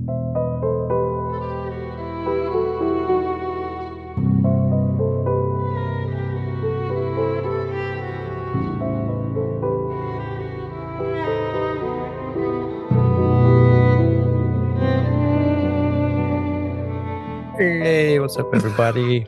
Hey, what's up, everybody?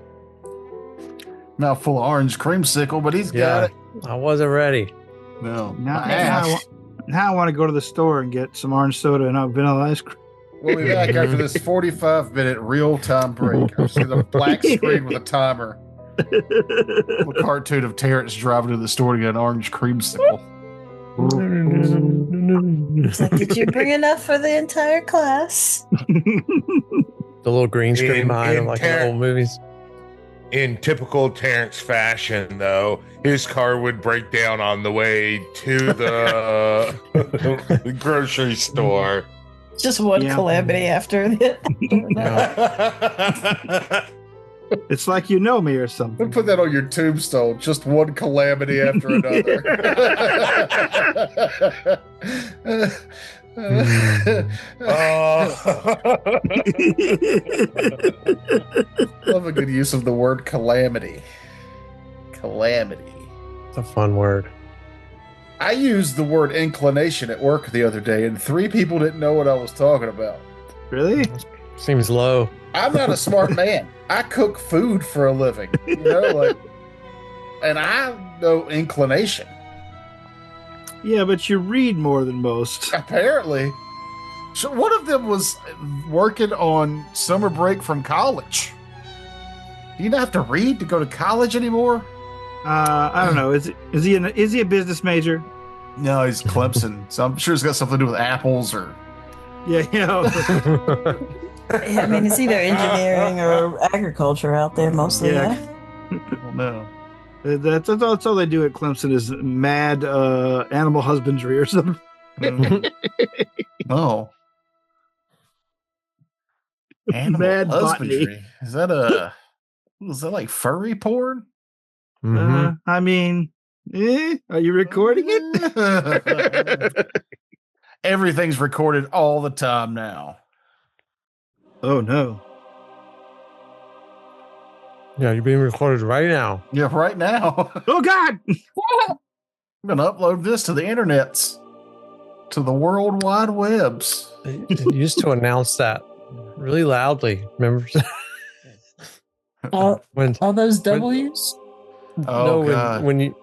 Mouthful of orange creamsicle, but he's got it. I wasn't ready. No, Now I want to go to the store and get some orange soda and a vanilla ice cream. We'll be back after this 45-minute real-time break. I'm just going to black screen with a timer. A cartoon of Terrence driving to the store to get an orange creamsicle. It's like, did you bring enough for the entire class? The little green screen behind him, like in old movies. In typical Terrence fashion, though, his car would break down on the way to the grocery store. Just one calamity after the It's like you know me or something. We'll put that on your tombstone. Just one calamity after another. Love a good use of the word calamity. Calamity. It's a fun word. I used the word inclination at work the other day, and 3 people didn't know what I was talking about. Really? Seems low. I'm not a smart man. I cook food for a living, and I know inclination. Yeah, but you read more than most. Apparently. So one of them was working on summer break from college. Do you not have to read to go to college anymore? I don't know. Is he a business major? No, he's Clemson. So I'm sure it's got something to do with apples or. Yeah, I mean, it's either engineering or agriculture out there mostly. Yeah. Well, no. That's all they do at Clemson is mad animal husbandry or something. Oh. Animal Mad husbandry. botany. Is that like furry porn? I mean, are you recording it? Everything's recorded all the time now. Oh no. Yeah, you're being recorded right now. Yeah, right now. Oh God! I'm gonna upload this to the internets, to the world wide webs. It used to announce that really loudly. Remember? All those W's? Oh, no, God. when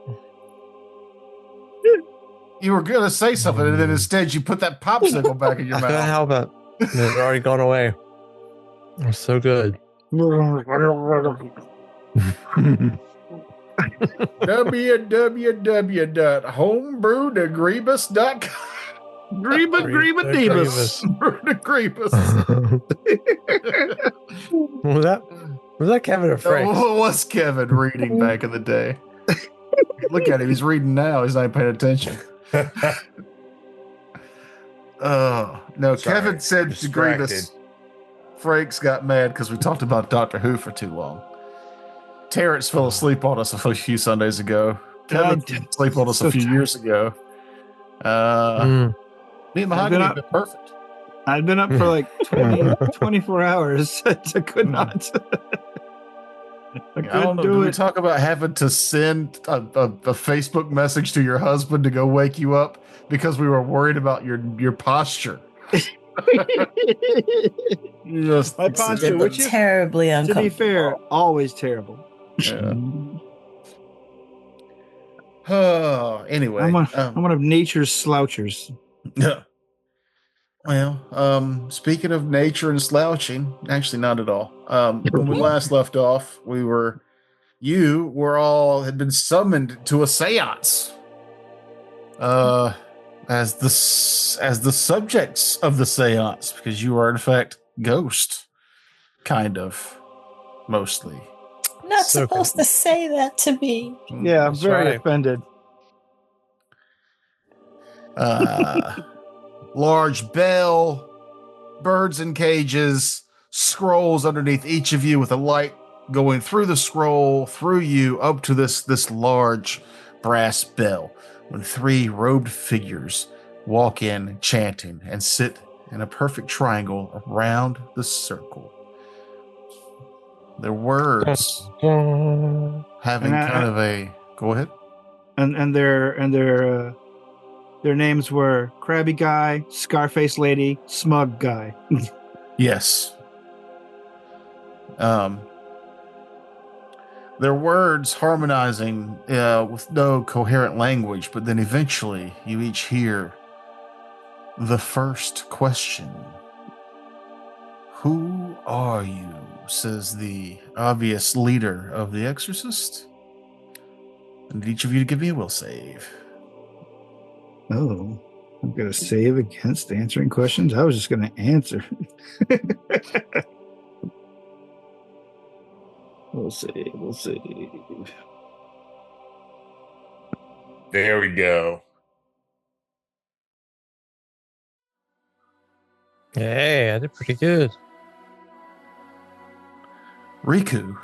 you were gonna say something, and then instead you put that popsicle back in your mouth. How about it's already gone away? It was so good. www.homebrewedagreebus.com Grebus. Was that Kevin or Frank? What was Kevin reading back in the day? Look at him. He's reading now. He's not even paying attention. Oh, no. Sorry, Kevin said to distracted. Grebus. Frank's got mad because we talked about Doctor Who for too long. Terrence fell asleep on us a few Sundays ago. Kevin fell asleep on us a few years ago. Me and Mahogany have been perfect. I'd been up for like 24 hours. I could not. I couldn't do We it. talk about having to send a Facebook message to your husband to go wake you up because we were worried about your posture. My posture, which is terribly to uncomfortable. be fair, always terrible. Yeah. Oh, anyway, I'm one of nature's slouchers. Yeah. Well, speaking of nature and slouching, actually not at all. When we last left off, you had been summoned to a séance. As the subjects of the séance, because you are in fact ghost, kind of, mostly. Not supposed to say that to me. Yeah, I'm very offended. Large bell, birds in cages, scrolls underneath each of you with a light going through the scroll, through you, up to this large brass bell. When 3 robed figures walk in chanting and sit in a perfect triangle around the circle. Their words having kind of a. Go ahead. And their names were Krabby Guy, Scarface Lady, Smug Guy. Yes. Their words harmonizing with no coherent language, but then eventually you each hear the first question. Who are you? Says the obvious leader of the Exorcist. And each of you to give me a will save. Oh, I'm going to save against answering questions. I was just going to answer. We'll see. There we go. Hey, I did pretty good. Riku.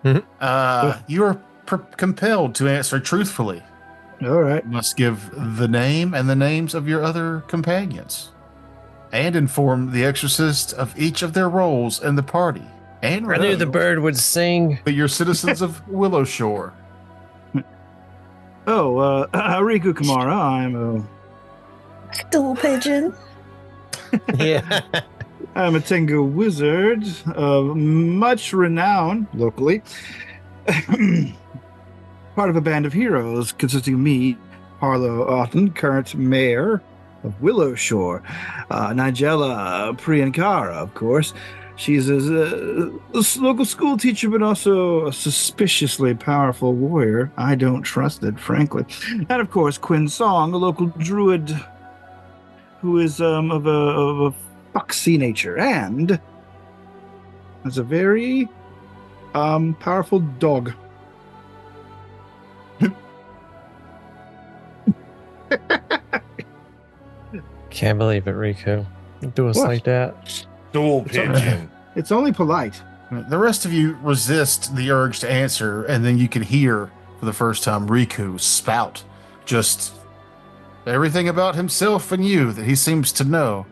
Mhm. You are compelled to answer truthfully. All right. You must give the name and the names of your other companions, and inform the Exorcist of each of their roles in the party. And I knew the reveal bird would sing. that you're citizens of Willow Shore. Oh, Riku Kamara. I'm Stool pigeon. Yeah. I'm a Tengu wizard of much renown locally. Part of a band of heroes consisting of me, Harlow Otten, current mayor of Willow Shore, Nigella Priyankara, of course. She's a local school teacher, but also a suspiciously powerful warrior. I don't trust it, frankly. And of course, Quinn Song, a local druid who is of a foxy nature and has a very powerful dog. Can't believe it, Riku. You do us What? like that. Stool pigeon. It's only polite. The rest of you resist the urge to answer, and then you can hear for the first time Riku spout just everything about himself and you that he seems to know.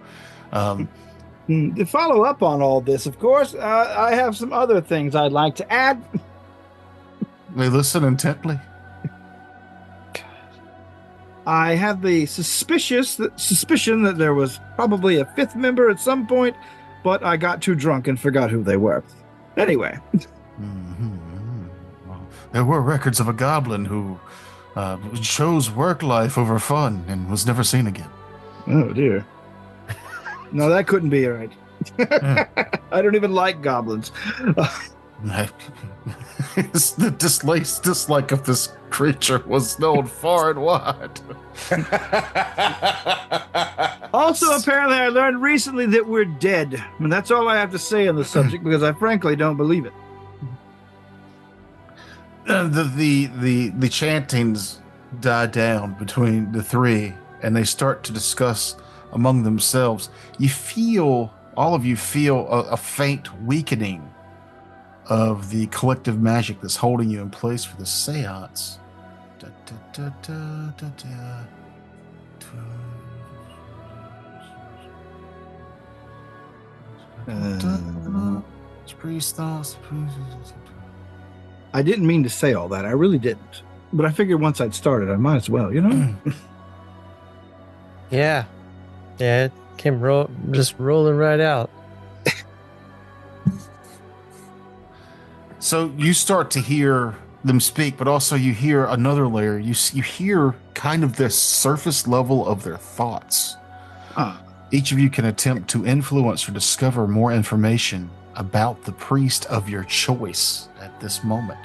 To follow up on all this, of course, I have some other things I'd like to add. They listen intently. I have the suspicion that there was probably a fifth member at some point, but I got too drunk and forgot who they were. Anyway. Well, there were records of a goblin who chose work life over fun and was never seen again. Oh, dear. No, that couldn't be right. I don't even like goblins. The dislike of this creature was known far and wide. Also, apparently, I learned recently that we're dead. And that's all I have to say on the subject because I frankly don't believe it. The chantings die down between the three, and they start to discuss among themselves. All of you feel a faint weakening of the collective magic that's holding you in place for the seance. I didn't mean to say all that. I really didn't. But I figured once I'd started, I might as well, you know? Yeah. Yeah, it came just rolling right out. So you start to hear them speak, but also you hear another layer. You hear kind of the surface level of their thoughts. Each of you can attempt to influence or discover more information about the priest of your choice at this moment.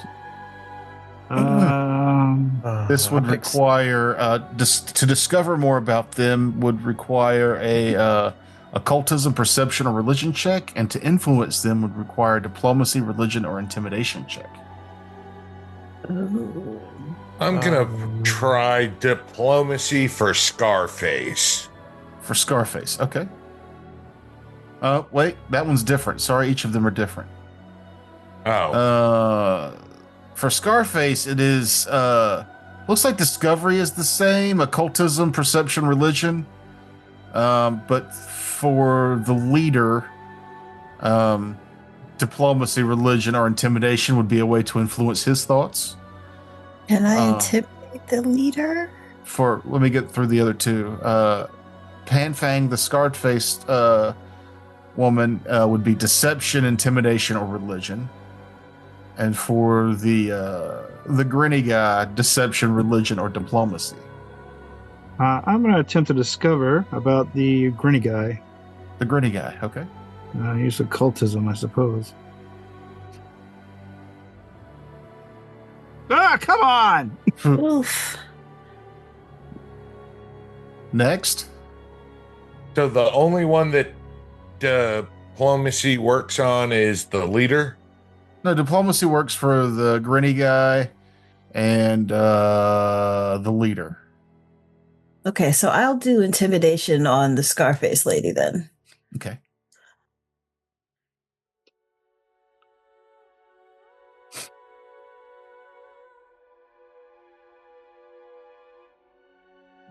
This would require to discover more about them would require a occultism, perception, or religion check, and to influence them would require diplomacy, religion, or intimidation check. I'm gonna try diplomacy for Scarface. For Scarface, okay. Wait, that one's different. Sorry, each of them are different. Oh. For Scarface, it is looks like discovery is the same. Occultism, perception, religion. But for the leader, diplomacy, religion, or intimidation would be a way to influence his thoughts. Can I intimidate the leader? Let me get through the other two. Panfang, the scarred-faced woman, would be deception, intimidation, or religion. And for the grinny guy, deception, religion, or diplomacy. I'm going to attempt to discover about the grinny guy. The grinny guy, okay. Use occultism, I suppose. Ah, come on! Oof. Next. So the only one that diplomacy works on is the leader? No, diplomacy works for the grinny guy and the leader. Okay, so I'll do intimidation on the Scarface lady then. Okay.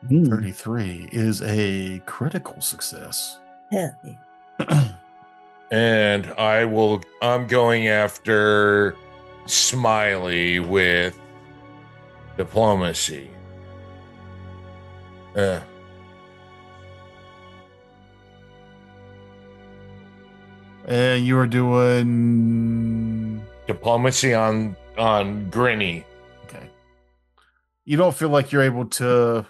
Mm. 33 is a critical success. Hell yeah. And I'm going after Smiley with diplomacy. And you are doing Diplomacy on Grinny. okay. You don't feel like you're able to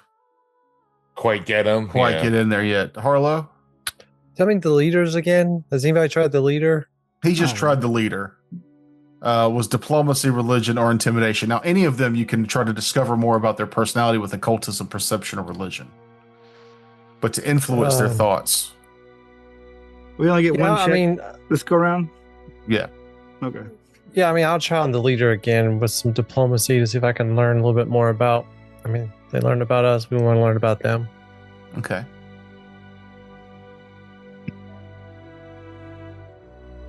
Quite get him. get in there yet. Harlow? Tell me the leaders again. Has anybody tried the leader? He just tried the leader. Was diplomacy, religion, or intimidation. Now, any of them you can try to discover more about their personality with occultism, perception, or religion. But to influence their thoughts. We only get one check. I mean, this go round? Yeah. Okay. yeah, I mean, I'll try on the leader again with some diplomacy to see if I can learn a little bit more about. I mean, they learned about us. We want to learn about them. Okay.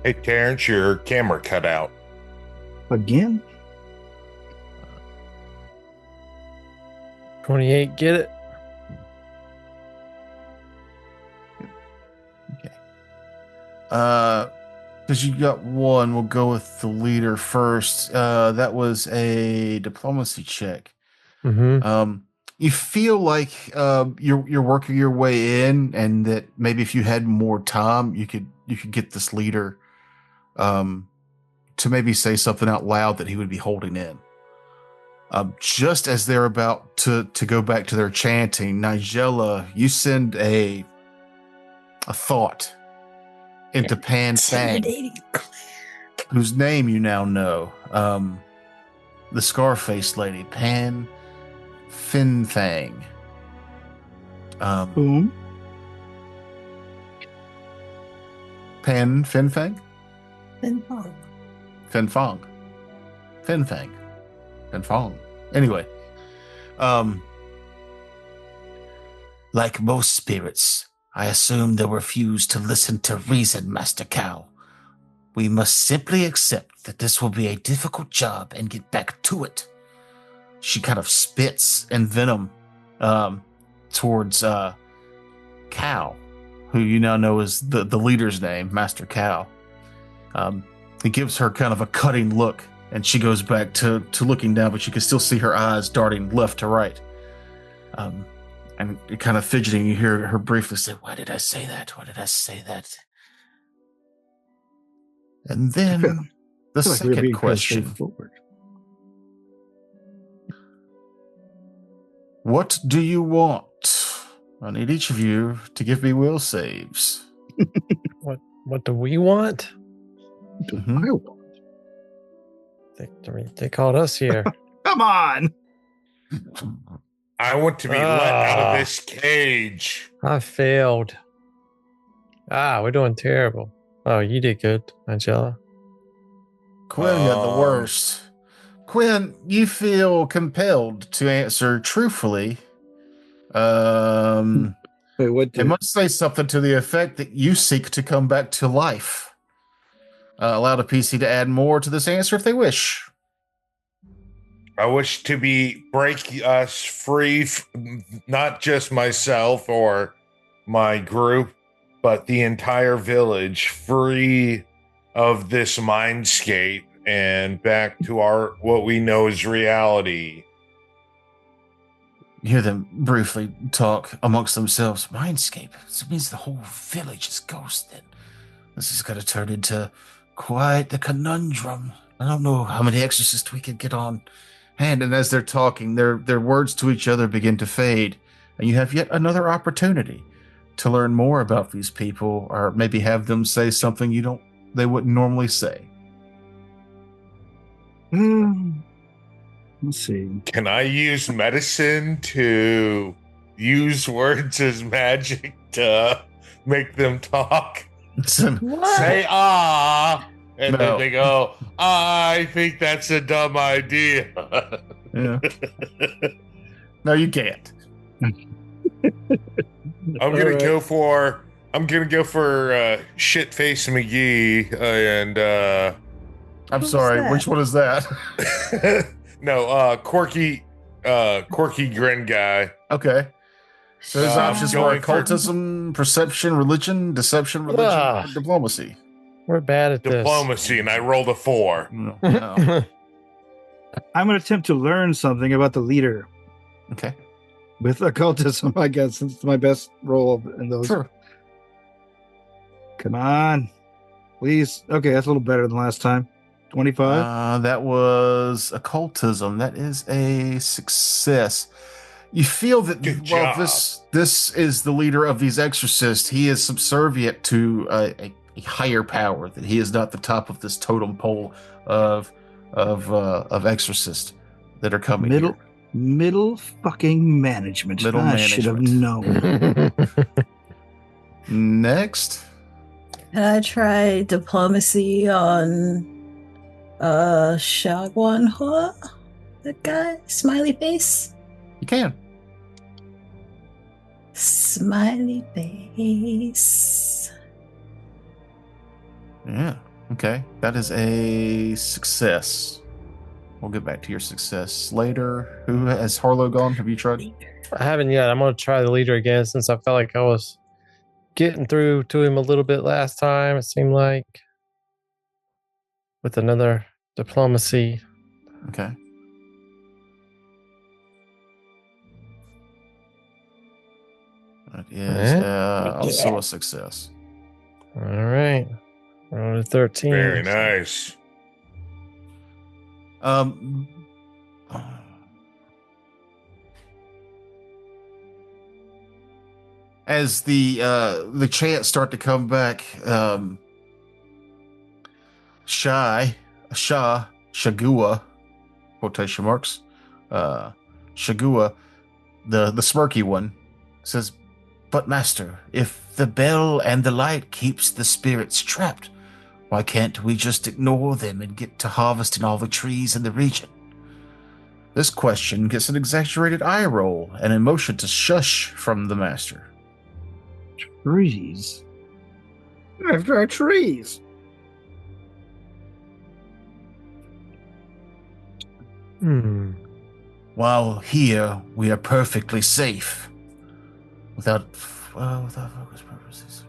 Hey, Terrence, your camera cut out. Again? 28, get it? Because you got one, we'll go with the leader first. That was a diplomacy check. Mm-hmm. You feel like you're working your way in, and that maybe if you had more time, you could get this leader to maybe say something out loud that he would be holding in. Just as they're about to go back to their chanting, Nigella, you send a thought into Pan Fang, whose name you now know. The Scarface lady, Pan Fin Fang. Boom. Pan Fin Fang? Fin Fang. Fin Fang. Fin Fang. Fin Fang. Anyway. Like most spirits, I assume they'll refuse to listen to reason, Master Cow. We must simply accept that this will be a difficult job and get back to it. She kind of spits in venom towards Cow, who you now know is the leader's name, Master Cow. He gives her kind of a cutting look, and she goes back to looking down, but you can still see her eyes darting left to right. And kind of fidgeting, you hear her briefly say, "Why did I say that? Why did I say that?" And then the second question. What do you want? I need each of you to give me will saves. What do we want? Mm-hmm. I want. They called us here. Come on. I want to be let out of this cage. I failed. We're doing terrible. Oh, you did good, Angela. Quinn got the worst. Quinn, you feel compelled to answer truthfully. Wait, what? It must say something to the effect that you seek to come back to life. Allow the PC to add more to this answer if they wish. I wish to break us free, not just myself or my group, but the entire village free of this mindscape and back to our what we know as reality. You hear them briefly talk amongst themselves. Mindscape? This means the whole village is ghost then. This is going to turn into quite the conundrum. I don't know how many exorcists we could get on hand. And as they're talking, their words to each other begin to fade. And you have yet another opportunity to learn more about these people, or maybe have them say something they wouldn't normally say. Let's see. Can I use medicine to use words as magic to make them talk? Say ah, and then they go, I think that's a dumb idea. Yeah. No, you can't. I'm gonna go for shit face McGee and I'm sorry, which one is that? no, quirky grin guy. Okay. So there's options for occultism, perception, religion, deception, or diplomacy. We're bad at diplomacy, and I rolled a 4. No. I'm going to attempt to learn something about the leader. Okay. With occultism, I guess, since it's my best roll in those. Sure. Come on. Please. Okay, that's a little better than last time. 25? That was occultism. That is a success. You feel that this is the leader of these exorcists. He is subservient to a higher power. That he is not the top of this totem pole of exorcists that are coming here. Middle fucking management. I should have known. Next. Can I try diplomacy on Shagwan Hua? That guy? Smiley face? You can. Smiley face. Yeah. Okay. That is a success. We'll get back to your success later. Who has Harlow gone? Have you tried? I haven't yet. I'm going to try the leader again since I felt like I was getting through to him a little bit last time, it seemed like. With another diplomacy. Okay. That is also a success. All right. Roll a 13. Very nice. As the chants start to come back, Shagua, quotation marks, Shagua, the smirky one, says, "But master, if the bell and the light keeps the spirits trapped, why can't we just ignore them and get to harvesting all the trees in the region?" This question gets an exaggerated eye roll and a motion to shush from the master. Trees? After our trees. While here, we are perfectly safe. Without focused purposes.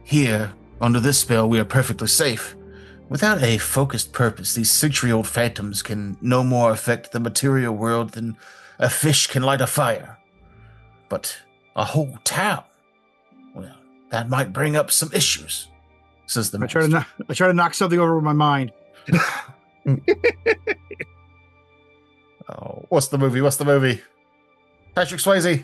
Here, under this spell, we are perfectly safe. Without a focused purpose, these century-old phantoms can no more affect the material world than a fish can light a fire. But a whole town, well, that might bring up some issues, says the master. I try to knock something over with my mind. Oh, what's the movie? Patrick Swayze.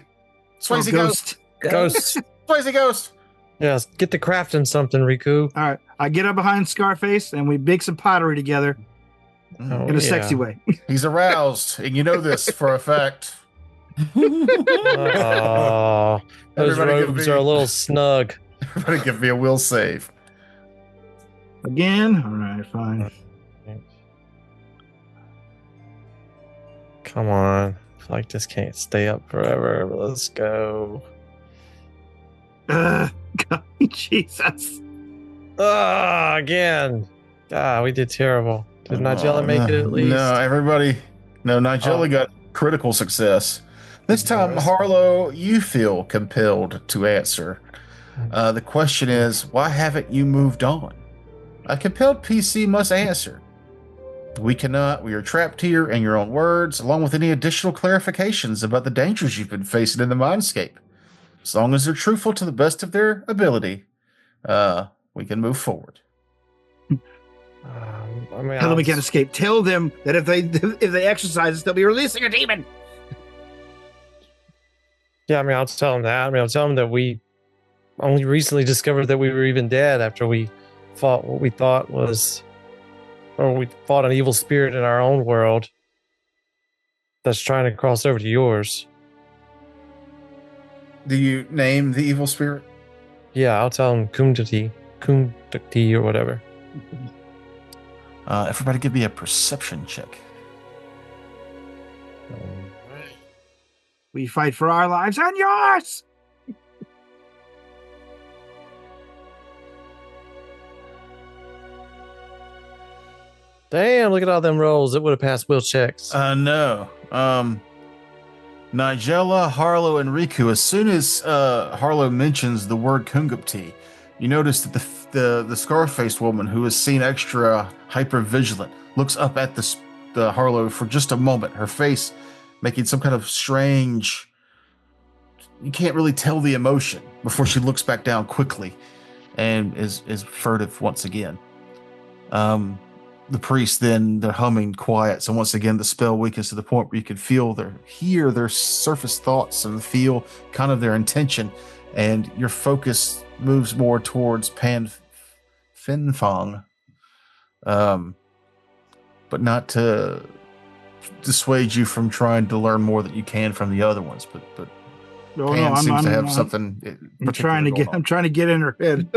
Swayze Ghost. Swayze Ghost. Yes, get to crafting something, Riku. All right. I get up behind Scarface and we bake some pottery together in a sexy way. He's aroused, and you know this for a fact. Oh, those robes are a little snug. Everybody give me a will save. Again? All right, fine. Come on. I feel like this can't stay up forever. Let's go. God, Jesus. Again. We did terrible. Did Nigella make it at least? No, everybody. No, Nigella got critical success. This time, Harlow, you feel compelled to answer. The question is, why haven't you moved on? A compelled PC must answer. We cannot. We are trapped here in your own words, along with any additional clarifications about the dangers you've been facing in the mindscape. As long as they're truthful to the best of their ability, we can move forward. Tell them we can't escape. Tell them that if they exercise us, they'll be releasing a demon. Yeah, I mean, I'll tell them that. I mean, I'll tell them that we only recently discovered that we were even dead after we fought what we thought was, or we fought an evil spirit in our own world that's trying to cross over to yours. Do you name the evil spirit? Yeah, I'll tell them Kundati or whatever. Everybody give me a perception check. We fight for our lives and yours! Damn, look at all them rolls. It would have passed will checks. No. Nigella, Harlow, and Riku, as soon as Harlow mentions the word Kungupti, you notice that the scar-faced woman, who is seen extra hyper-vigilant, looks up at the Harlow for just a moment, her face making some kind of strange... You can't really tell the emotion before she looks back down quickly and is furtive once again. The priest then, they're humming quiet, so once again the spell weakens to the point where you can hear their surface thoughts and feel kind of their intention, and your focus moves more towards Pan Finfang, but not to dissuade you from trying to learn more that you can from the other ones. But Pan seems to have something. I'm trying to get in her head.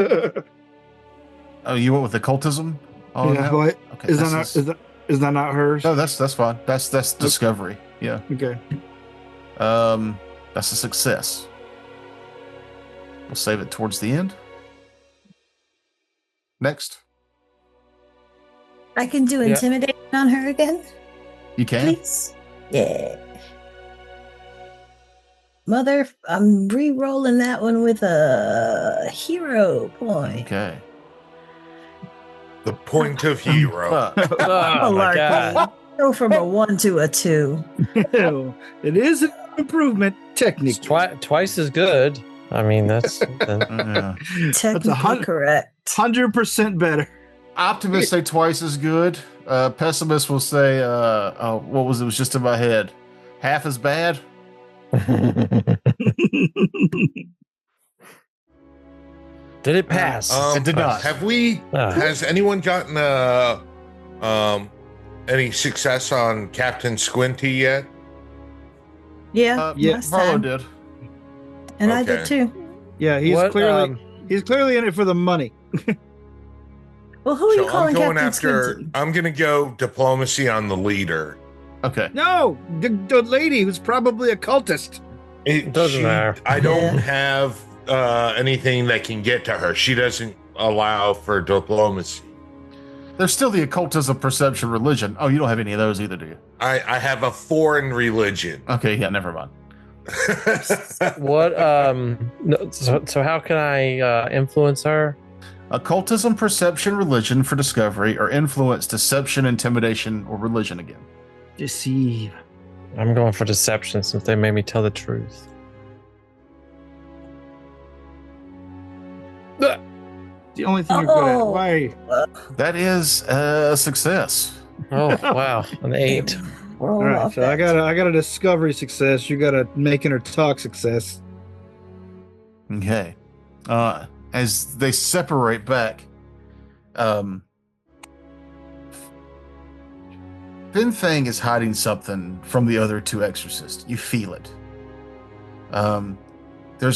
Oh, you went with occultism? Oh, yeah, what? Okay, is that not hers? No, that's fine. That's discovery. Yeah. Okay. That's a success. We'll save it towards the end. Next. I can do intimidation on her again. You can? Please. Yeah. Mother, I'm re-rolling that one with a hero point. Okay. The point of hero. Oh my God. Go from a 1 to a 2. It is an improvement, technically. Twice as good. I mean, that's technically correct. 100% better. Optimists say twice as good. Pessimists will say, what was it? It was just in my head. Half as bad. Did it pass? It did not. Has anyone gotten any success on Captain Squinty yet? Yeah, Harlow did. And I did too. Yeah, he's clearly in it for the money. Well, who are you calling Captain Squinty? I'm going to go diplomacy on the leader. Okay. No, the lady who's probably a cultist. It doesn't matter. I don't have anything that can get to her. She doesn't allow for diplomacy. There's still the occultism, perception, religion. Oh, you don't have any of those either, do you? I have a foreign religion. Okay, yeah, never mind. What? So how can I influence her? Occultism, perception, religion for discovery, or influence, deception, intimidation, or religion again. Deceive. I'm going for deception since they made me tell the truth. The only thing you're good at. Why? That is a success. Oh wow, an 8. All right, so I got a discovery success. You got a making her talk success. Okay. As they separate back, Finfang is hiding something from the other two exorcists. You feel it. They're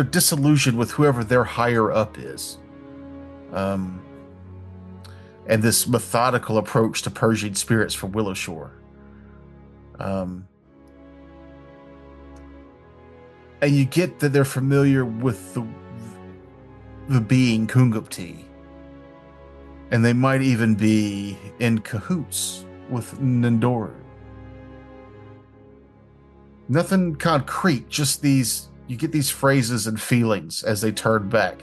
disillusioned with whoever their higher up is. And this methodical approach to purging spirits from Willowshore. And you get that they're familiar with the being Kungupti. And they might even be in cahoots with Nindoru. Nothing concrete, just these, you get these phrases and feelings as they turn back.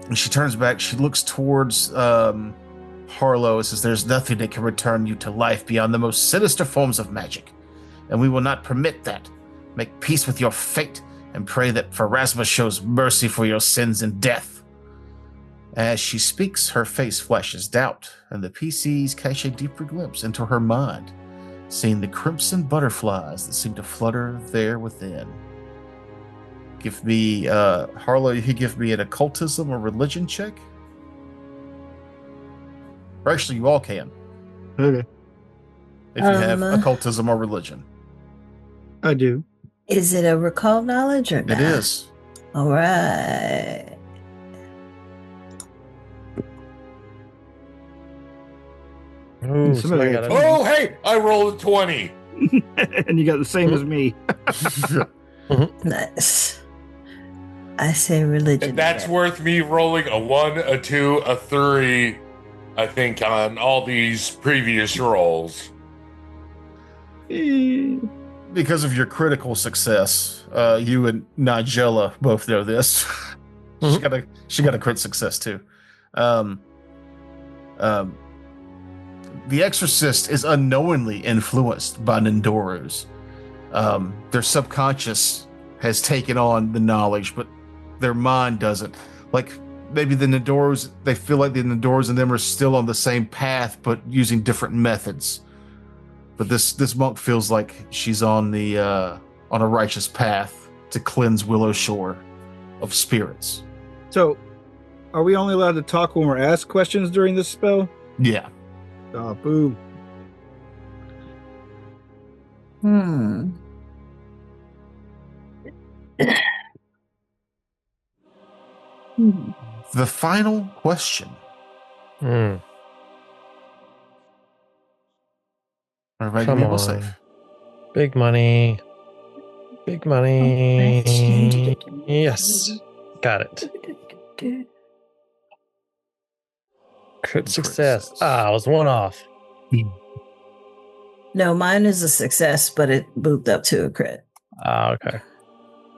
When she turns back, she looks towards Harlow and says, "There's nothing that can return you to life beyond the most sinister forms of magic, and we will not permit that. Make peace with your fate and pray that Pharasma shows mercy for your sins and death." As she speaks, her face flashes doubt, and the PCs catch a deeper glimpse into her mind, seeing the crimson butterflies that seem to flutter there within. Give me, Harlow, you could give me an occultism or religion check. Or actually, you all can. Okay. If you have occultism or religion. I do. Is it a recall knowledge or not? It is. All right. Ooh, Somebody got Oh, hey, I rolled a 20. And you got the same as me. Nice. I say religion. And that's worth me rolling a 1, a 2, a 3, I think, on all these previous rolls. Because of your critical success, you and Nigella both know this. She got a crit success too. The Exorcist is unknowingly influenced by Nindorus. Their subconscious has taken on the knowledge, but their mind doesn't. Like, maybe the Nindorus, they feel like the Nindorus and them are still on the same path, but using different methods. But this monk feels like she's on a righteous path to cleanse Willow Shore of spirits. So, are we only allowed to talk when we're asked questions during this spell? Yeah. Oh, boo. The final question. Everybody give me a will save. Big money. Big money. Yes. Got it. Crit success. I was one off. No, mine is a success, but it moved up to a crit. Okay.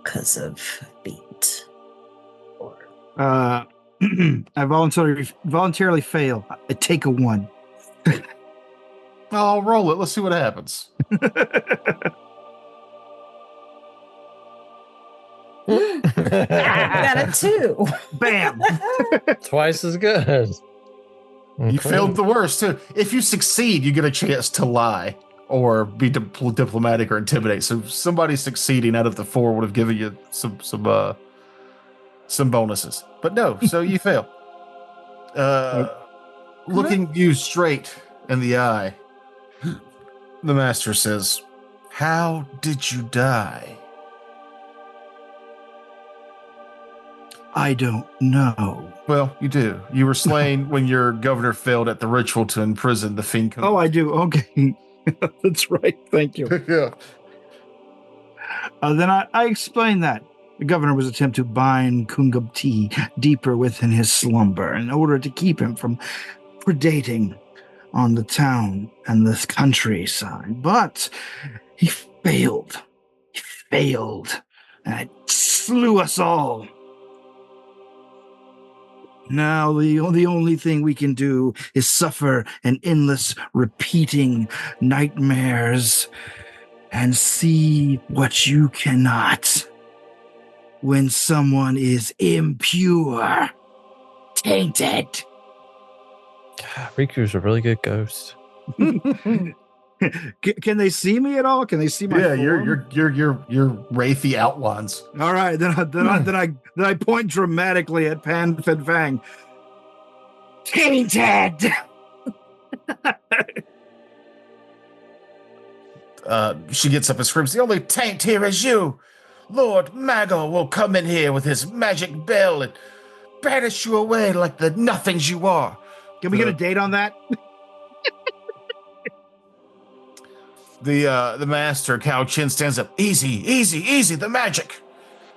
Because of beat. I voluntarily fail. I take a 1. I'll roll it. Let's see what happens. Got a 2. Bam. Twice as good. You failed the worst too. If you succeed, you get a chance to lie or be diplomatic or intimidate. So somebody succeeding out of the 4 would have given you some bonuses. But no, so you fail. Looking you straight in the eye, the master says, "How did you die?" I don't know. Well, you do. You were slain when your governor failed at the ritual to imprison the fiend. Oh, I do. Okay. That's right. Thank you. Yeah. Then I explained that. The governor was attempting to bind Kungabti deeper within his slumber in order to keep him from predating on the town and the countryside. But he failed. He failed. And it slew us all. Now the only thing we can do is suffer an endless repeating nightmares and see what you cannot when someone is impure, tainted. God, Riku's a really good ghost. Can they see me at all? Can they see my Yeah, form? your wraithy outlines. All right, then I point dramatically at Pan Fed Fang. Tainted. She gets up and screams, "The only taint here is you! Lord Mago will come in here with his magic bell and banish you away like the nothings you are." Can we get a date on that? The master, Cao Chin, stands up. Easy, the magic.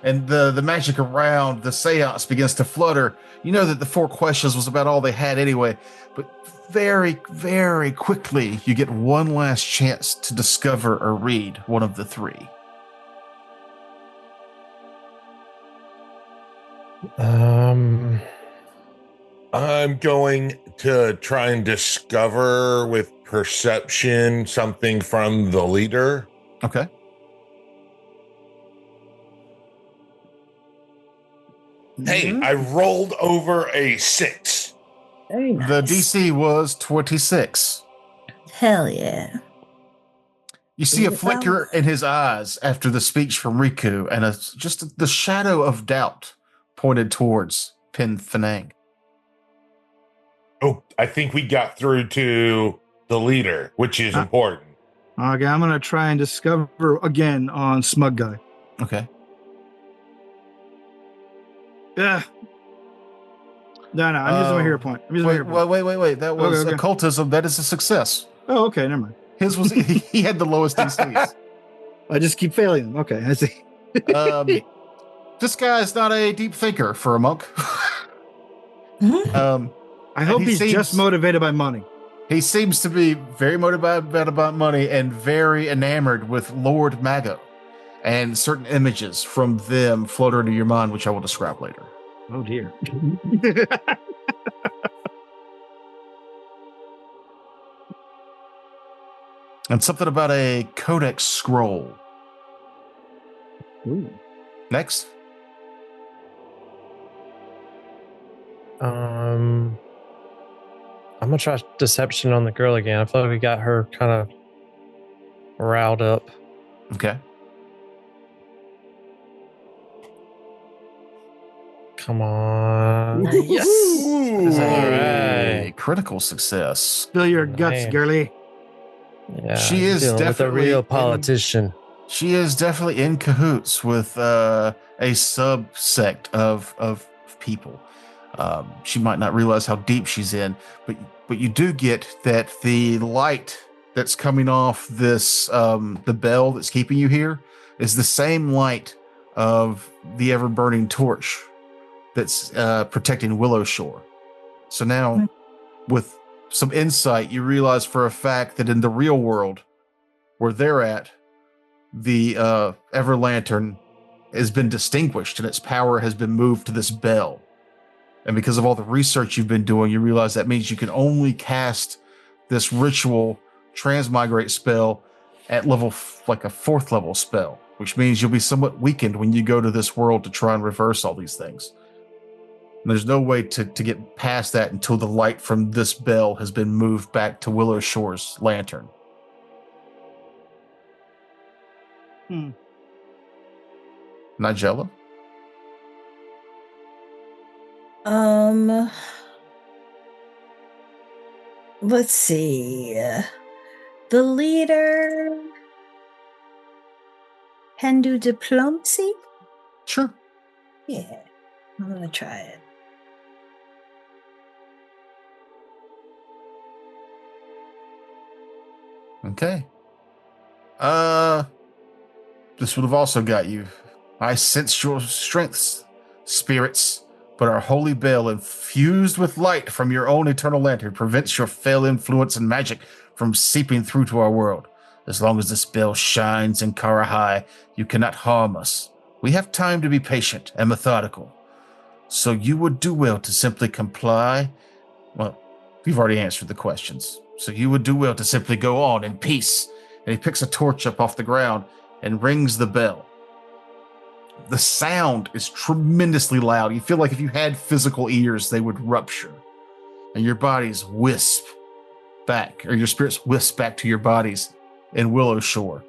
and the magic around the seance begins to flutter. You know that the 4 questions was about all they had anyway, but very, very quickly you get one last chance to discover or read one of the 3. I'm going to try and discover with perception something from the leader. Okay. Hey, I rolled over a 6. Very nice. The DC was 26. Hell yeah. You see a flicker in his eyes after the speech from Riku, and just the shadow of doubt pointed towards Pin Fanang. Oh, I think we got through to the leader, which is important. Okay, I'm going to try and discover again on Smug Guy. Okay. Yeah. No, I'm using my hero point. Wait. That was occultism. That is a success. Oh, okay, never mind. His was he had the lowest DCs. I just keep failing them. Okay, I see. This guy is not a deep thinker for a monk. I hope he's just motivated by money. He seems to be very motivated about money and very enamored with Lord Mago, and certain images from them float into your mind, which I will describe later. Oh dear. And something about a codex scroll. Ooh. Next. I'm gonna try deception on the girl again. I feel like we got her kind of riled up. Okay. Come on. Yes. All right. Critical success. Spill your guts, girly. Yeah, she is definitely a real politician. She is definitely in cahoots with a subsect of people. She might not realize how deep she's in, but you do get that the light that's coming off this the bell that's keeping you here is the same light of the ever burning torch that's protecting Willow Shore. So now, with some insight, you realize for a fact that in the real world, where they're at, the Ever Lantern has been distinguished and its power has been moved to this bell. And because of all the research you've been doing, you realize that means you can only cast this ritual transmigrate spell at level like a 4th level spell, which means you'll be somewhat weakened when you go to this world to try and reverse all these things. And there's no way to get past that until the light from this bell has been moved back to Willow Shore's lantern. Nigella? Let's see. The leader can do diplomacy? Sure. Yeah, I'm gonna try it. Okay. This would have also got you. I sense your strengths, spirits, but our holy bell infused with light from your own eternal lantern prevents your fell influence and magic from seeping through to our world. As long as this bell shines in Karahai, you cannot harm us. We have time to be patient and methodical. So you would do well to simply comply. Well, you've already answered the questions. So you would do well to simply go on in peace. And he picks a torch up off the ground and rings the bell. The sound is tremendously loud. You feel like if you had physical ears, they would rupture. And your bodies wisp back, or your spirits wisp back to your bodies in Willow Shore.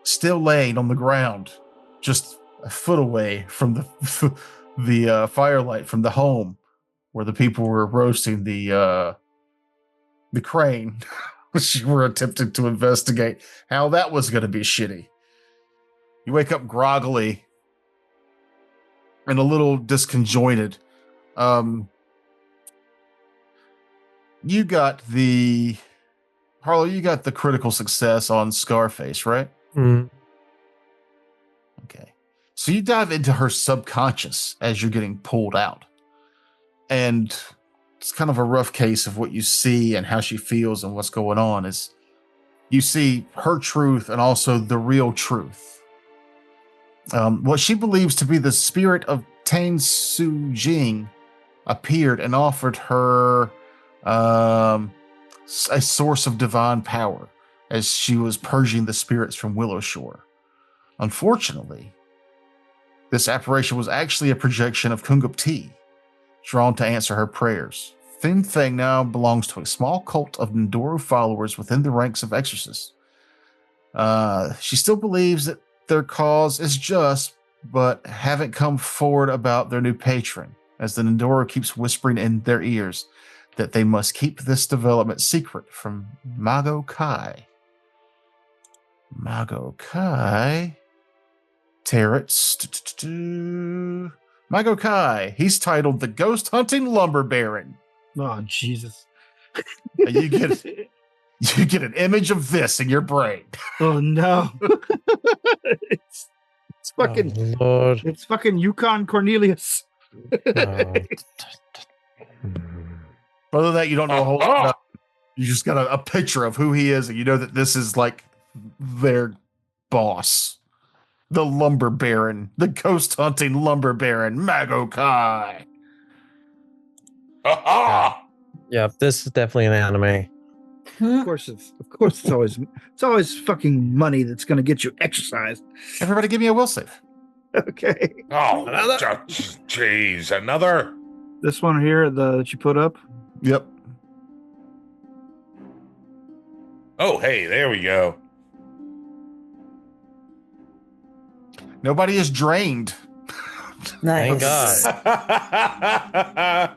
Still laying on the ground, just a foot away from the firelight from the home where the people were roasting the crane, which you were attempting to investigate how that was going to be shitty. You wake up groggily and a little disconjointed. You got the Harlow, you got the critical success on Scarface, right? Mm-hmm. Okay. So you dive into her subconscious as you're getting pulled out. And it's kind of a rough case of what you see and how she feels and what's going on is you see her truth and also the real truth. What she believes to be the spirit of Tang Su Jing appeared and offered her a source of divine power as she was purging the spirits from Willow Shore. Unfortunately, this apparition was actually a projection of Kungup Ti, drawn to answer her prayers. Fin Feng now belongs to a small cult of Ndoru followers within the ranks of exorcists. She still believes that their cause is just, but haven't come forward about their new patron, as the Ndoru keeps whispering in their ears that they must keep this development secret from Mago Kai. Mago Kai? Terrets. Mago Kai. He's titled the Ghost Hunting Lumber Baron. Oh, Jesus. You get an image of this in your brain. Oh, no. it's fucking, Lord. it's fucking Yukon Cornelius. Other than that, you don't know a whole lot. You just got a picture of who he is, and you know that this is like their boss. The lumber baron, the ghost hunting lumber baron, Mago Kai. Yeah, this is definitely an anime. Of course, it's always fucking money that's going to get you exercised. Everybody, give me a will save. Okay. Oh, jeez, another. This one here that you put up. Yep. Oh, hey, there we go. Nobody is drained. Thank Nice. God.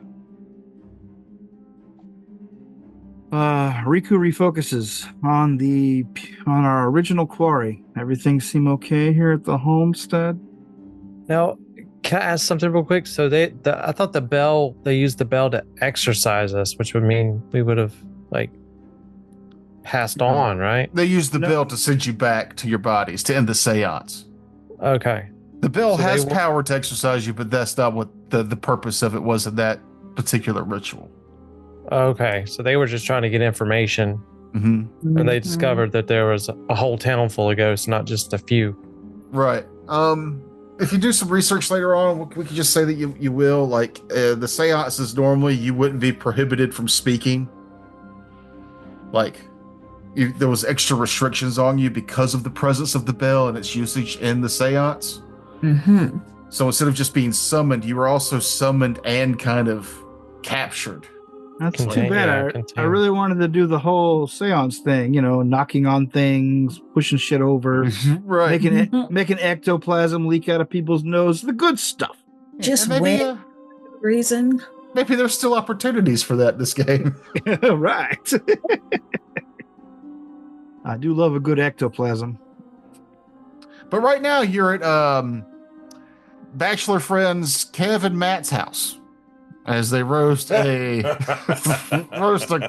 Riku refocuses on our original quarry. Everything seem okay here at the homestead? Now, can I ask something real quick? So I thought they used the bell to exercise us, which would mean we would have passed on, right? They use the bell to send you back to your bodies to end the seance. Okay. The bell So has power to exercise you, but that's not what the purpose of it was in that particular ritual. Okay. So they were just trying to get information, Mm-hmm. and they discovered that there was a whole town full of ghosts, not just a few. Right. If you do some research later on, we could just say that you will. Like, the seances normally, you wouldn't be prohibited from speaking. Like, there was extra restrictions on you because of the presence of the bell and its usage in the seance. Mm-hmm. So instead of just being summoned, you were also summoned and kind of captured. That's too Contain, bad. yeah, I contain. really wanted to do the whole seance thing, knocking on things, pushing shit over, Right. making ectoplasm leak out of people's nose, the good stuff. Just And maybe, wait. Reason. maybe there's still opportunities for that in this game. Right. I do love a good ectoplasm. But right now you're at bachelor friends Kev and Matt's house as they roast a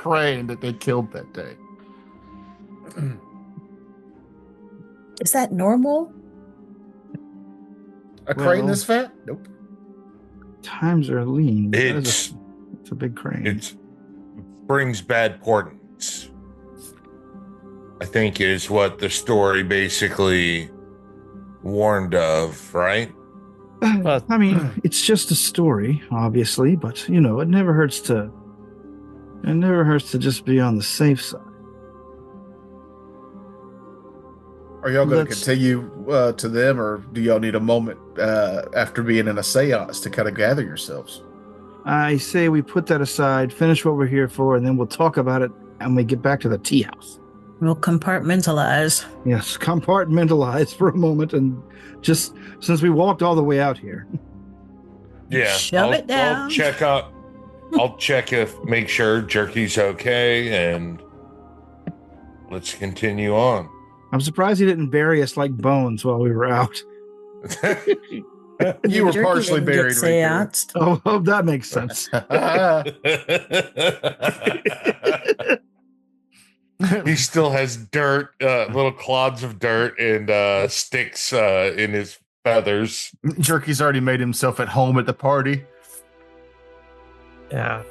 crane that they killed that day. Is that normal? A crane Well- this fat? Nope. Times are lean. It's It's a big crane. it brings bad portents, I think, is what the story basically warned of, right? I mean, it's just a story, obviously, but it never hurts to just be on the safe side. Are y'all going to Let's- continue to them, or do y'all need a moment after being in a seance to kind of gather yourselves? I say we put that aside, finish what we're here for, and then we'll talk about it when we get back to the tea house. We'll compartmentalize. Yes, compartmentalize for a moment, and just since we walked all the way out here. Yeah. Shove it down. I'll check make sure Jerky's okay, and let's continue on. I'm surprised he didn't bury us like bones while we were out. You were Jerky partially didn't get buried right there. seanced. Oh, that makes sense. He still has dirt, little clods of dirt and sticks in his feathers. Jerky's already made himself at home at the party. Yeah.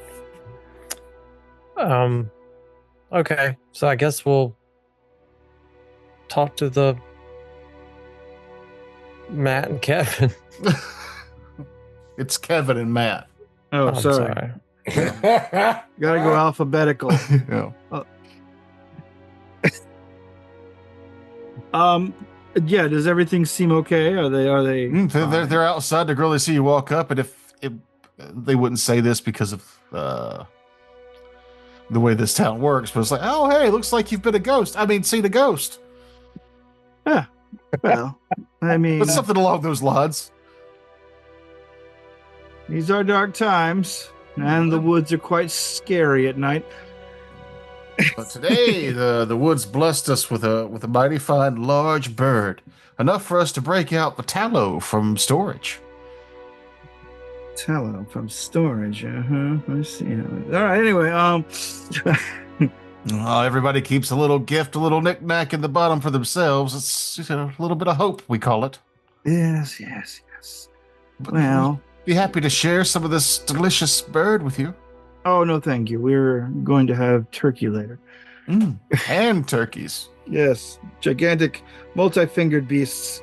Okay, so I guess we'll talk to the Matt and Kevin. It's Kevin and Matt. Oh, I'm sorry. Gotta go alphabetical. Yeah. Yeah. Does everything seem okay? Are they? They're outside. The girl they see you walk up, and if they wouldn't say this because of the way this town works, but it's like, oh, hey, looks like you've been a ghost. I mean, seen a ghost. Yeah. Well, I mean, But something along those lines. these are dark times, and the woods are quite scary at night. But today, the woods blessed us with a mighty fine large bird, enough for us to break out the tallow from storage. Tallow from storage. I see. All right. Anyway, Everybody keeps a little gift, a little knick-knack in the bottom for themselves. It's a little bit of hope, we call it. yes. But Well, we'd be happy to share some of this delicious bird with you. oh no, thank you. We're going to have turkey later. And turkeys. Yes, gigantic, multi-fingered beasts.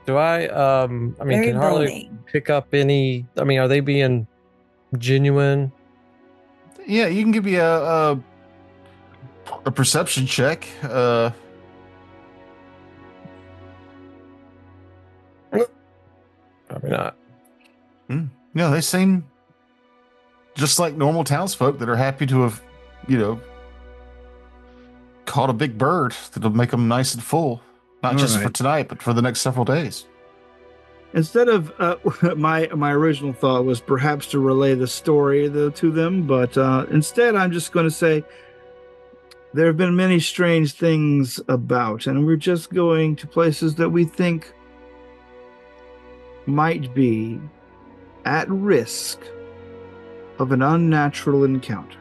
Do I mean, Very can Harley boning. pick up any? I mean, are they being genuine? Yeah, you can give me a perception check. Probably not. No, they seem just like normal townsfolk that are happy to have, caught a big bird that'll make them nice and full. Not All just for right. tonight, but for the next several days. Instead of my original thought was perhaps to relay the story to them, but instead I'm just going to say there have been many strange things about, and we're just going to places that we think might be at risk of an unnatural encounter,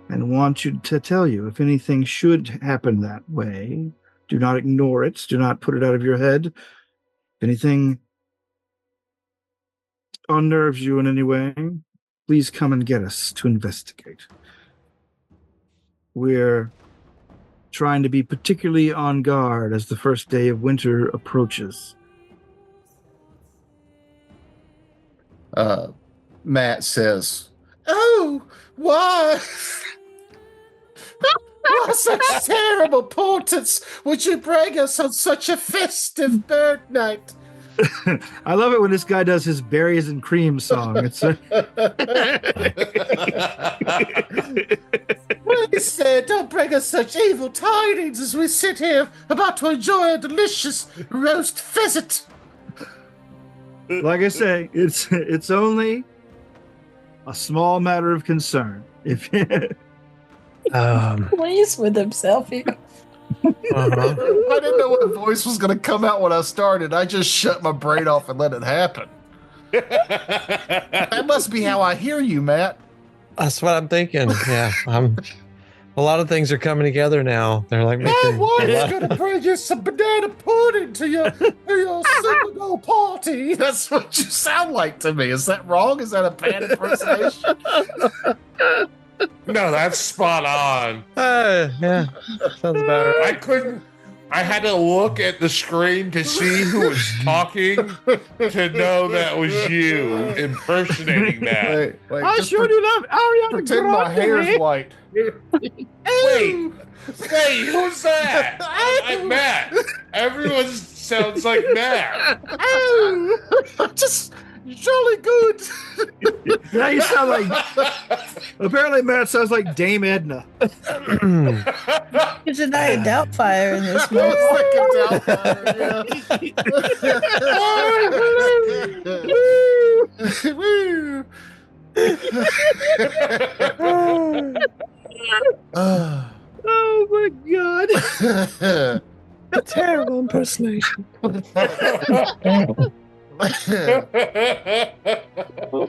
and want you to tell you if anything should happen that way. Do not ignore it. Do not put it out of your head. If anything unnerves you in any way, please come and get us to investigate. We're trying to be particularly on guard as the first day of winter approaches. Matt says, "Oh, why? Why such terrible portents would you bring us on such a festive bird night?" I love it when this guy does his berries and cream song. It's Please, don't bring us such evil tidings as we sit here about to enjoy a delicious roast pheasant. like I say, it's only a small matter of concern. If Pleased with himself here. I didn't know what voice was going to come out when I started. I just shut my brain off and let it happen. That must be how I hear you, Matt. That's what I'm thinking. Yeah, a lot of things are coming together now. They're like making. What's going to bring you some banana pudding to your Super Bowl party? That's what you sound like to me. Is that wrong? Is that a bad impersonation? No, that's spot on. Yeah, sounds about right. I had to look at the screen to see who was talking to know that was you impersonating that. Wait, I just sure do love Ariana pretend my hair's Grande. white. Wait, who's that? I'm Matt. Everyone sounds like Matt. Just jolly good. Now you sound like. Apparently, Matt sounds like Dame Edna. There's a Night Doubtfire in this I was movie. thinking Doubtfire, yeah. Oh my god! A terrible impersonation.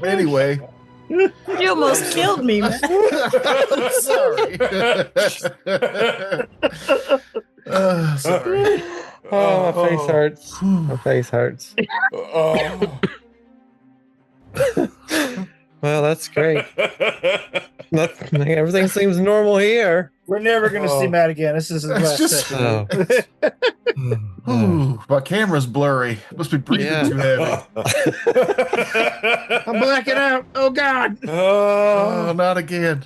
Anyway, You almost killed me, man. I'm sorry. Sorry. Oh, my face hurts. My face hurts. Oh. Well, that's great. Everything seems normal here. We're never going to see Matt again. This is his last just- session. Ooh, my camera's blurry. Must be breathing too heavy. I'm blacking out. Oh, God. Oh, not again.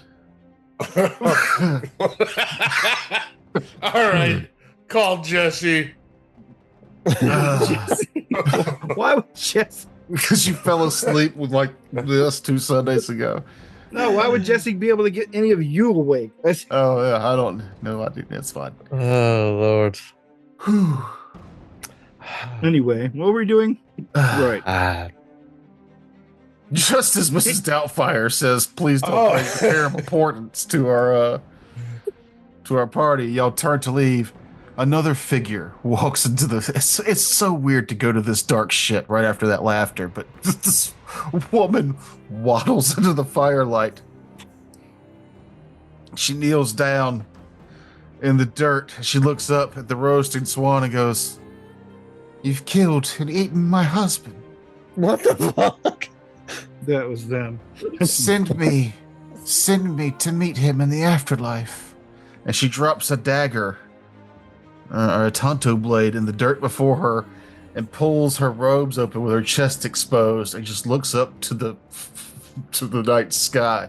All right. Call Jesse. Why would Jesse? Because you fell asleep with like this 2 Sundays ago. No, why would Jesse be able to get any of you awake? Oh, yeah, I don't know. I think that's fine. Oh, Lord. Whew. Anyway, what were we doing? Right. Just as Mrs. Doubtfire says, please don't bring the pair of importance to our party, y'all turn to leave. Another figure walks into the... It's so weird to go to this dark shit right after that laughter, but this woman waddles into the firelight. She kneels down in the dirt. She looks up at the roasting swan and goes, "You've killed and eaten my husband. What the fuck? That was them. Send me to meet him in the afterlife." And she drops a dagger or a tanto blade in the dirt before her and pulls her robes open with her chest exposed and just looks up to the night sky.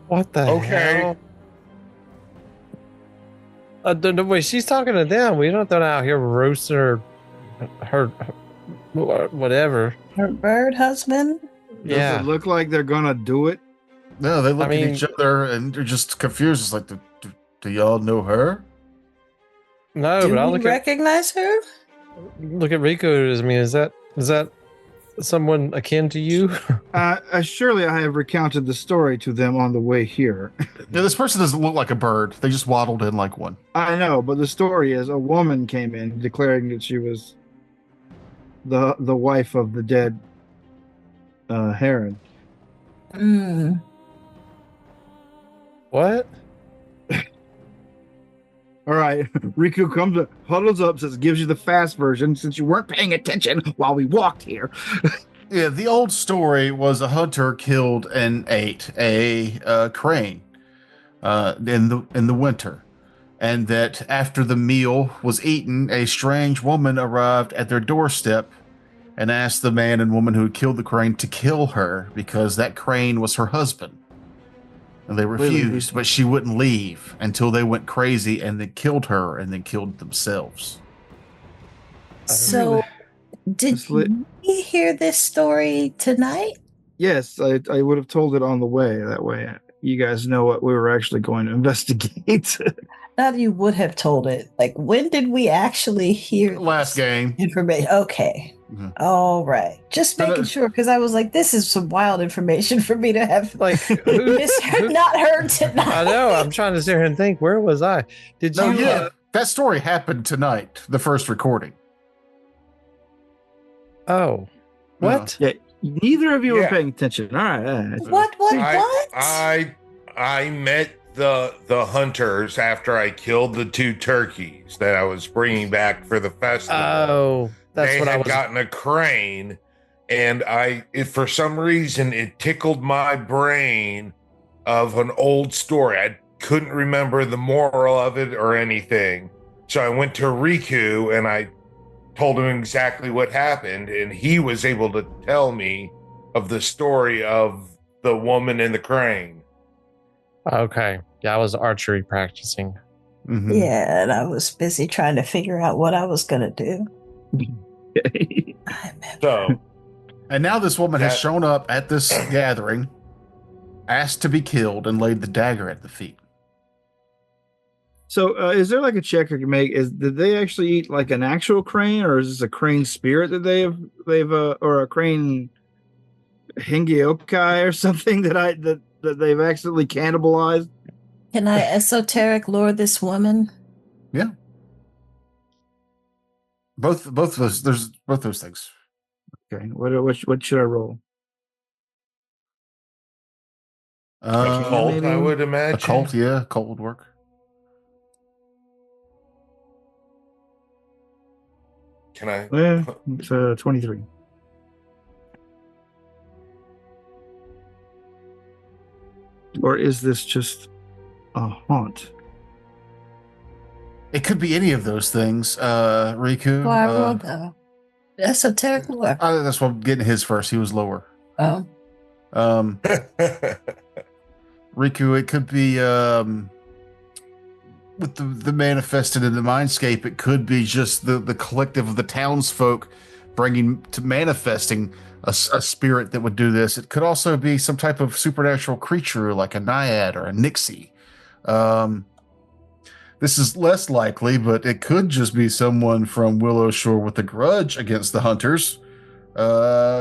What the hell? Wait, she's talking to them. We don't out here roasting her whatever. Her bird husband? Does it look like they're gonna do it? No, they look at each other and they're just confused. It's like, do y'all know her? No, Do but I we recognize her? Look at Rico. I mean, is that someone akin to you? Surely I have recounted the story to them on the way here. Yeah, this person doesn't look like a bird. They just waddled in like one. I know, but the story is a woman came in declaring that she was the wife of the dead heron. What? All right, Riku huddles up, gives you the fast version since you weren't paying attention while we walked here. Yeah, the old story was a hunter killed and ate a crane in the winter, and that after the meal was eaten, a strange woman arrived at their doorstep and asked the man and woman who had killed the crane to kill her because that crane was her husband. And they refused, but she wouldn't leave until they went crazy and then killed her and then killed themselves. So, did we hear this story tonight? Yes, I would have told it on the way. That way you guys know what we were actually going to investigate. Not you would have told it. Like, when did we actually hear last game information? Okay. Mm-hmm. All right. Just making sure, because I was like, this is some wild information for me to have not heard tonight. I know. I'm trying to sit here and think, where was I? That story happened tonight, the first recording. Oh. What? Yeah. Neither of you were paying attention. All right. What? I met the hunters after I killed the 2 turkeys that I was bringing back for the festival. Oh, that's what I was. Gotten a crane, and for some reason it tickled my brain of an old story. I couldn't remember the moral of it or anything, so I went to Riku and I told him exactly what happened, and he was able to tell me of the story of the woman in the crane. Okay. Yeah, I was archery practicing. Mm-hmm. Yeah, and I was busy trying to figure out what I was going to do. And now this woman has shown up at this gathering, asked to be killed, and laid the dagger at the feet. So, is there like a check I can make? Did they actually eat like an actual crane, or is this a crane spirit that they've or a crane hingyokai or something that they've accidentally cannibalized? Can I esoteric lore this woman? Yeah. Both those. There's both those things. Okay. What should I roll? A cult, I would imagine. A cult, yeah. Cult would work. Can I? It's 23. Or is this just a haunt? It could be any of those things, Riku. Well, I rolled esoteric lore. That's why I'm getting his first. He was lower. Oh. Riku, it could be with the manifested in the mindscape. It could be just the collective of the townsfolk bringing to manifesting a spirit that would do this. It could also be some type of supernatural creature like a naiad or a nixie. This is less likely, but it could just be someone from Willow Shore with a grudge against the hunters,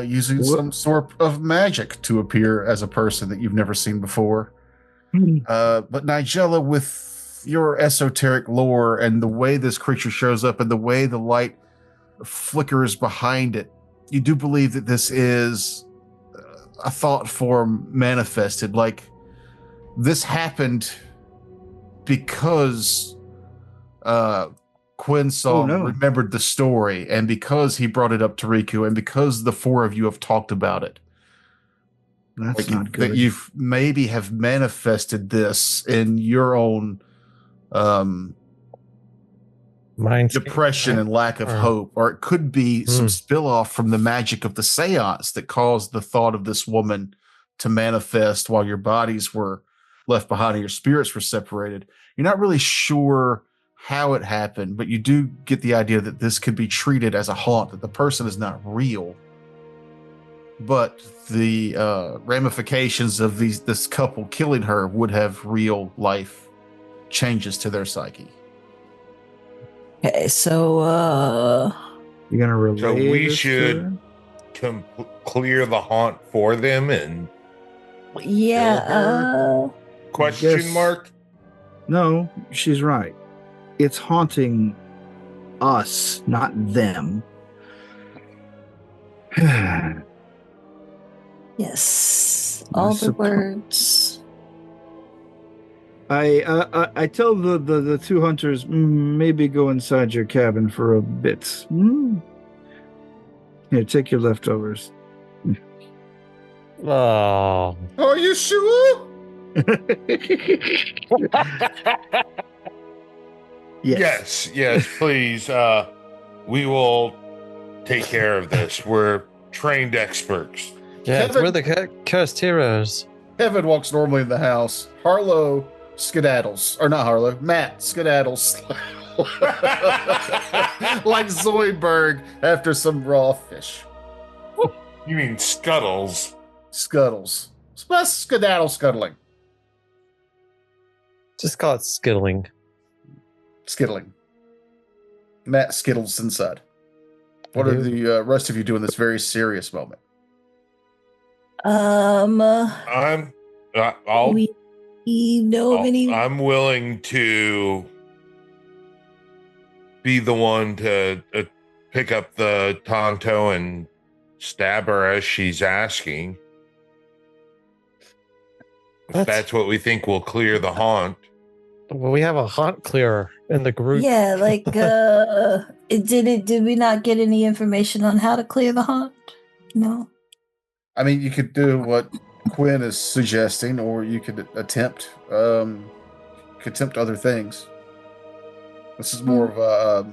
using some sort of magic to appear as a person that you've never seen before. But Nigella, with your esoteric lore and the way this creature shows up and the way the light flickers behind it, you do believe that this is a thought form manifested. Like, this happened because Quinsong remembered the story, and because he brought it up to Riku, and because the four of you have talked about it. That's not good. That you've maybe have manifested this in your own depression and lack of hope, or it could be some spill off from the magic of the seance that caused the thought of this woman to manifest while your bodies were left behind and your spirits were separated. You're not really sure how it happened, but you do get the idea that this could be treated as a haunt, that the person is not real, but the ramifications of this couple killing her would have real life changes to their psyche. Okay, so you're gonna relay. So we should clear the haunt for them and question mark? No, she's right. It's haunting us, not them. Yes, all the words. I tell the two hunters, maybe go inside your cabin for a bit. Here, take your leftovers. Oh. Are you sure? Yes, please. We will take care of this. We're trained experts. Yeah, we're the cursed heroes. Kevin walks normally in the house. Harlow skedaddles. Or not Harlow, Matt skedaddles. Like Zoidberg after some raw fish. You mean scuttles? Scuttles. Skedaddle scuttling. Just call it skittling. Skittling. Matt skittles inside. What are the rest of you doing this very serious moment? I'm willing to be the one to pick up the Tonto and stab her as she's asking. If that's what we think will clear the haunt. Well, we have a haunt clearer in the group. Yeah, like did we not get any information on how to clear the haunt? No. I mean, you could do what Quinn is suggesting, or you could attempt other things. This is more of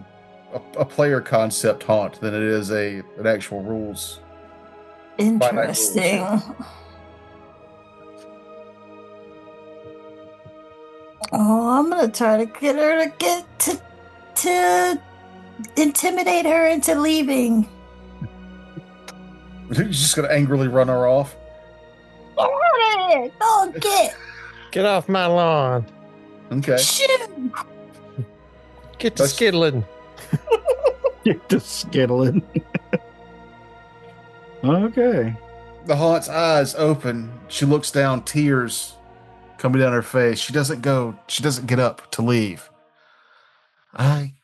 a player concept haunt than it is an actual rules. Interesting. Oh, I'm gonna try to get her to intimidate her into leaving. You're just gonna angrily run her off? Go get off my lawn. Okay. Shoot. Get to skittling. Get to skittling. Okay. The haunt's eyes open. She looks down, tears coming down her face. She doesn't get up to leave. I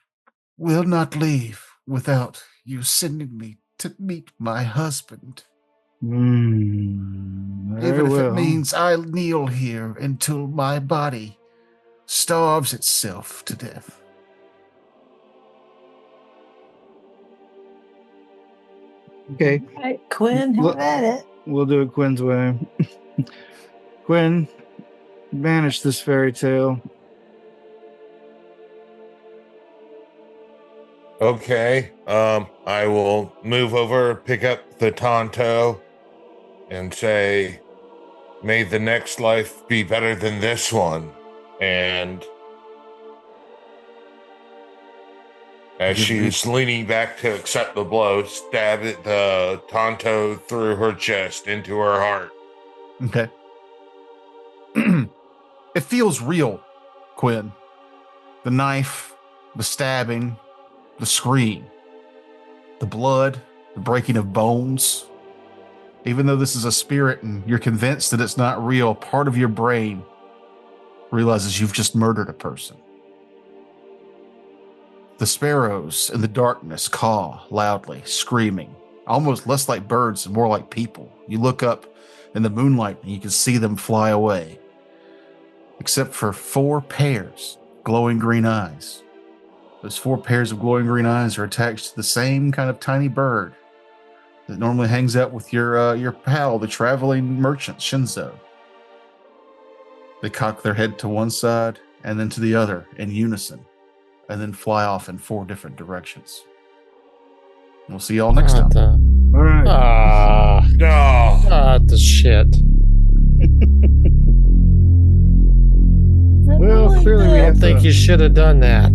will not leave without you sending me to meet my husband. Even if it means I kneel here until my body starves itself to death. Okay. All right, Quinn, have at it. We'll do it Quinn's way. Quinn, banish this fairy tale. Okay. I will move over, pick up the Tonto, and say, may the next life be better than this one. And as she's leaning back to accept the blow, stab the Tonto through her chest into her heart. Okay. It feels real, Quinn. The knife, the stabbing, the scream, the blood, the breaking of bones. Even though this is a spirit and you're convinced that it's not real, part of your brain realizes you've just murdered a person. The sparrows in the darkness caw loudly, screaming, almost less like birds and more like people. You look up in the moonlight and you can see them fly away, except for 4 pairs of glowing green eyes. Those 4 pairs of glowing green eyes are attached to the same kind of tiny bird that normally hangs out with your pal, the traveling merchant, Shinzo. They cock their head to one side and then to the other in unison, and then fly off in 4 different directions. We'll see y'all next time. All right. No. The shit. Well, clearly we I have think you should have done that.